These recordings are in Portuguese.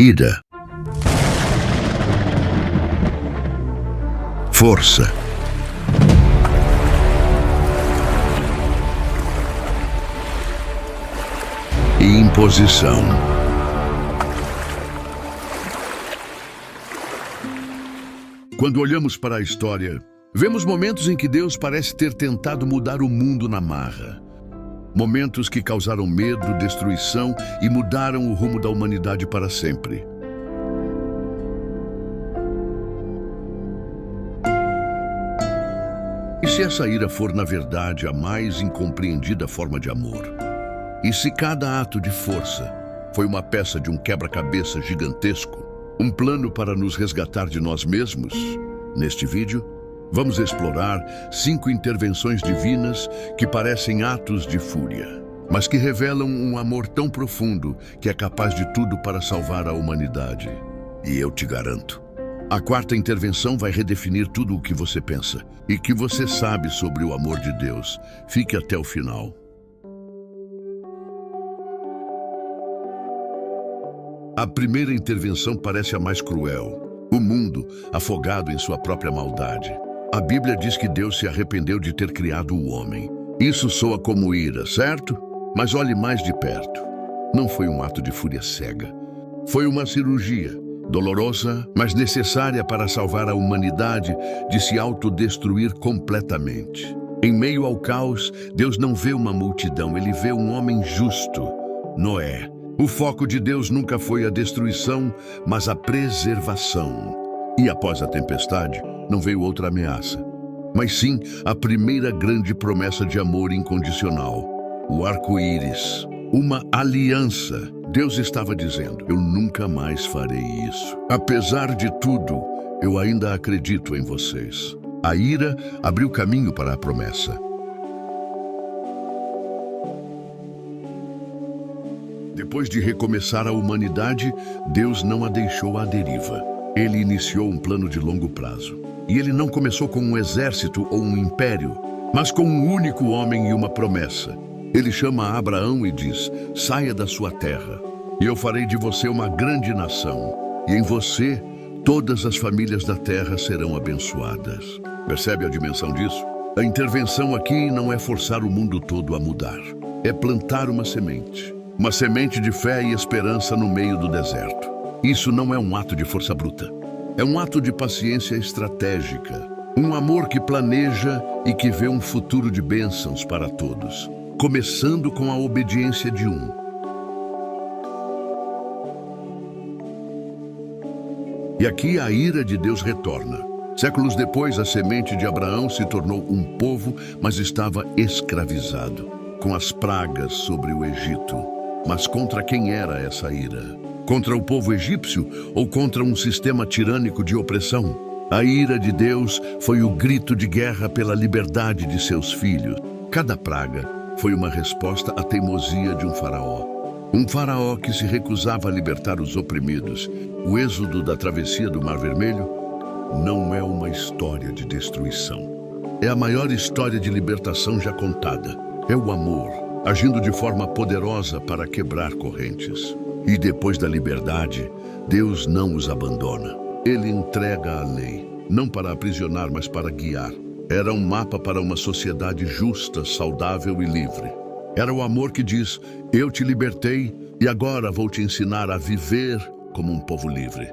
ira, força, e imposição. Quando olhamos para a história, vemos momentos em que Deus parece ter tentado mudar o mundo na marra. Momentos que causaram medo, destruição e mudaram o rumo da humanidade para sempre. E se essa ira for, na verdade, a mais incompreendida forma de amor? E se cada ato de força foi uma peça de um quebra-cabeça gigantesco, um plano para nos resgatar de nós mesmos? Neste vídeo, vamos explorar 5 intervenções divinas que parecem atos de fúria, mas que revelam um amor tão profundo que é capaz de tudo para salvar a humanidade. E eu te garanto, a 4ª intervenção vai redefinir tudo o que você pensa e que você sabe sobre o amor de Deus. Fique até o final. A primeira intervenção parece a mais cruel. O mundo, afogado em sua própria maldade. A Bíblia diz que Deus se arrependeu de ter criado o homem. Isso soa como ira, certo? Mas olhe mais de perto. Não foi um ato de fúria cega. Foi uma cirurgia, dolorosa, mas necessária para salvar a humanidade de se autodestruir completamente. Em meio ao caos, Deus não vê uma multidão, ele vê um homem justo, Noé. O foco de Deus nunca foi a destruição, mas a preservação. E após a tempestade, não veio outra ameaça, mas sim a primeira grande promessa de amor incondicional, o arco-íris, uma aliança. Deus estava dizendo: eu nunca mais farei isso. Apesar de tudo, eu ainda acredito em vocês. A ira abriu caminho para a promessa. Depois de recomeçar a humanidade, Deus não a deixou à deriva. Ele iniciou um plano de longo prazo. E ele não começou com um exército ou um império, mas com um único homem e uma promessa. Ele chama Abraão e diz: saia da sua terra, e eu farei de você uma grande nação. E em você, todas as famílias da terra serão abençoadas. Percebe a dimensão disso? A intervenção aqui não é forçar o mundo todo a mudar. É plantar uma semente. Uma semente de fé e esperança no meio do deserto. Isso não é um ato de força bruta. É um ato de paciência estratégica. Um amor que planeja e que vê um futuro de bênçãos para todos. Começando com a obediência de um. E aqui a ira de Deus retorna. Séculos depois, a semente de Abraão se tornou um povo, mas estava escravizado, com as pragas sobre o Egito. Mas contra quem era essa ira? Contra o povo egípcio ou contra um sistema tirânico de opressão? A ira de Deus foi o grito de guerra pela liberdade de seus filhos. Cada praga foi uma resposta à teimosia de um faraó. Um faraó que se recusava a libertar os oprimidos. O êxodo da travessia do Mar Vermelho não é uma história de destruição. É a maior história de libertação já contada. É o amor agindo de forma poderosa para quebrar correntes. E depois da liberdade, Deus não os abandona. Ele entrega a lei, não para aprisionar, mas para guiar. Era um mapa para uma sociedade justa, saudável e livre. Era o amor que diz: eu te libertei e agora vou te ensinar a viver como um povo livre.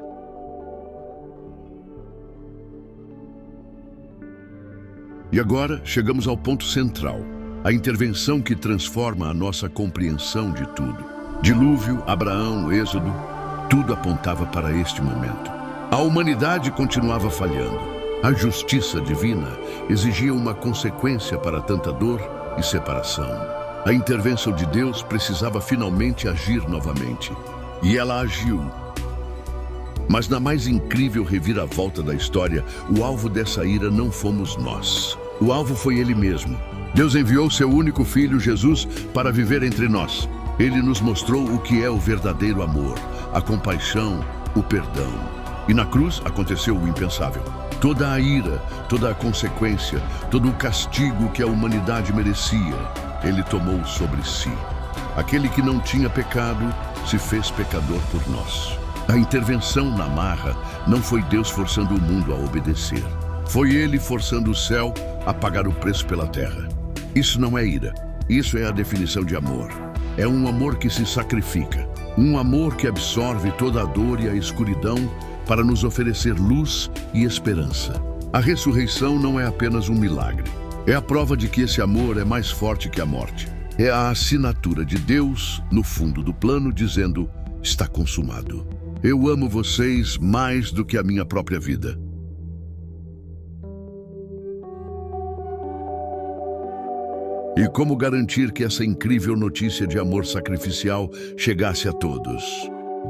E agora chegamos ao ponto central. A intervenção que transforma a nossa compreensão de tudo. Dilúvio, Abraão, Êxodo, tudo apontava para este momento. A humanidade continuava falhando. A justiça divina exigia uma consequência para tanta dor e separação. A intervenção de Deus precisava finalmente agir novamente. E ela agiu. Mas na mais incrível reviravolta da história, o alvo dessa ira não fomos nós. O alvo foi Ele mesmo. Deus enviou seu único filho, Jesus, para viver entre nós. Ele nos mostrou o que é o verdadeiro amor, a compaixão, o perdão. E na cruz aconteceu o impensável. Toda a ira, toda a consequência, todo o castigo que a humanidade merecia, Ele tomou sobre si. Aquele que não tinha pecado se fez pecador por nós. A intervenção na marra não foi Deus forçando o mundo a obedecer. Foi ele forçando o céu a pagar o preço pela terra. Isso não é ira. Isso é a definição de amor. É um amor que se sacrifica. Um amor que absorve toda a dor e a escuridão para nos oferecer luz e esperança. A ressurreição não é apenas um milagre. É a prova de que esse amor é mais forte que a morte. É a assinatura de Deus no fundo do plano dizendo: está consumado. Eu amo vocês mais do que a minha própria vida. E como garantir que essa incrível notícia de amor sacrificial chegasse a todos?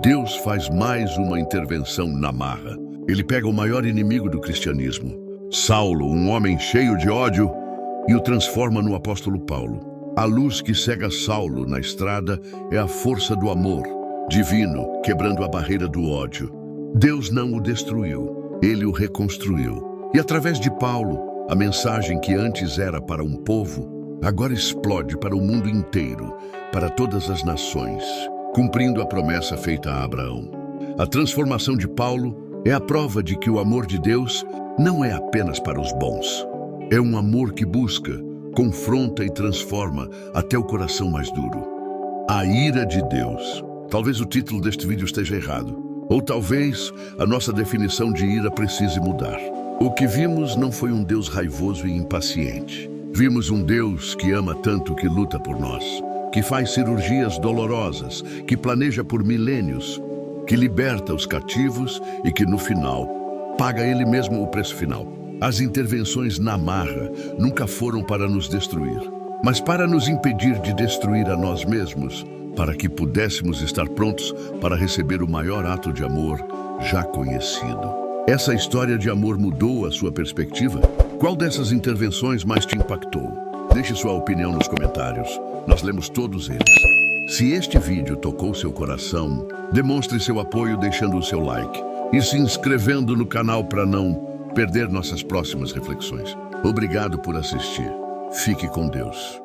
Deus faz mais uma intervenção na marra. Ele pega o maior inimigo do cristianismo, Saulo, um homem cheio de ódio, e o transforma no apóstolo Paulo. A luz que cega Saulo na estrada é a força do amor divino, quebrando a barreira do ódio. Deus não o destruiu, ele o reconstruiu. E através de Paulo, a mensagem que antes era para um povo, agora explode para o mundo inteiro, para todas as nações, cumprindo a promessa feita a Abraão. A transformação de Paulo é a prova de que o amor de Deus não é apenas para os bons. É um amor que busca, confronta e transforma até o coração mais duro. A ira de Deus. Talvez o título deste vídeo esteja errado, ou talvez a nossa definição de ira precise mudar. O que vimos não foi um Deus raivoso e impaciente. Vimos um Deus que ama tanto que luta por nós, que faz cirurgias dolorosas, que planeja por milênios, que liberta os cativos e que, no final, paga ele mesmo o preço final. As intervenções na marra nunca foram para nos destruir, mas para nos impedir de destruir a nós mesmos, para que pudéssemos estar prontos para receber o maior ato de amor já conhecido. Essa história de amor mudou a sua perspectiva? Qual dessas intervenções mais te impactou? Deixe sua opinião nos comentários. Nós lemos todos eles. Se este vídeo tocou seu coração, demonstre seu apoio deixando o seu like e se inscrevendo no canal para não perder nossas próximas reflexões. Obrigado por assistir. Fique com Deus.